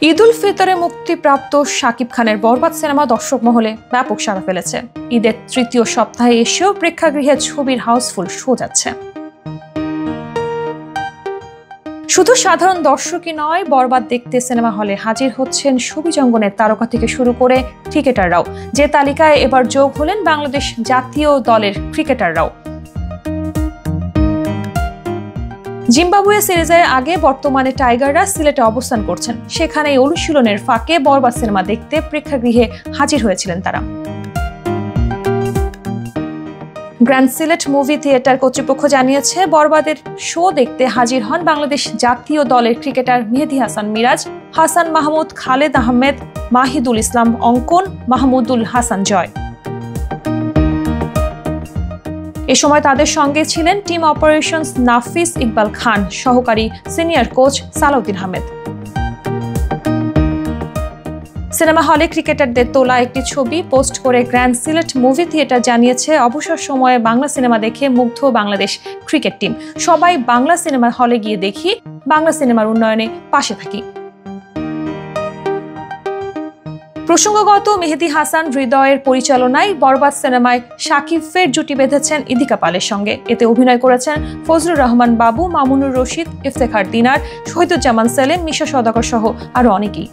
ঈদুল ফিতরে মুক্তিপ্রাপ্ত শাকিব খানের বরবাদ সিনেমা দর্শক মহলে ব্যাপক সাড়া ফেলেছে। ঈদের তৃতীয় সপ্তাহে এসেও প্রেক্ষাগৃহে ছবির হাউসফুল শো যাচ্ছে। শুধু সাধারণ দর্শকই নয়, বরবাদ দেখতে সিনেমা হলে হাজির হচ্ছেন ছবি অঙ্গনের তারকা থেকে শুরু করে ক্রিকেটাররাও, যে তালিকায় এবার যোগ হলেন বাংলাদেশ জাতীয় দলের ক্রিকেটাররাও। জিম্বাবুয়ে সিরিজের আগে বর্তমানে টাইগাররা সিলেটে অবস্থান করছেন। সেখানে অনুশীলনের ফাঁকে বরবাদ সিনেমা দেখতে প্রেক্ষাগৃহে হাজির হয়েছিলেন তারা। গ্র্যান্ড সিলেট মুভি থিয়েটার কর্তৃপক্ষ জানিয়েছে, বরবাদের শো দেখতে হাজির হন বাংলাদেশ জাতীয় দলের ক্রিকেটার মেহেদী হাসান মিরাজ, হাসান মাহমুদ, খালেদ আহমেদ, মাহিদুল ইসলাম অঙ্কন, মাহমুদুল হাসান জয়। এ সময় তাদের সঙ্গে ছিলেন টিম অপারেশনস নাফিস ইকবাল খান, সহকারী senior coach Salahuddin Ahmed. Cinema হলে ক্রিকেটারদের তোলা একটি ছবি পোস্ট করে গ্র্যান্ড সিলেট মুভি থিয়েটার জানিয়েছে, অবসর সময়ে বাংলা সিনেমা দেখে মুগ্ধ বাংলাদেশ ক্রিকেট টিম। সবাই বাংলা সিনেমা হলে গিয়ে দেখি, বাংলা সিনেমার উন্নয়নে পাশে থাকি। প্রসঙ্গগত, মেহেদী হাসান হৃদয়ের পরিচালনায় বরবাদ সিনেমায় শাকিব-ফের জুটি বেঁধেছেন ইদিকা পালের সঙ্গে। এতে অভিনয় করেছেন ফজলুর রহমান বাবু, মামুনুর রশিদ, ইফতেখার দিনার, শহীদুজ্জামান সেলিম, মিশা সওদাগর সহ আরো অনেকেই।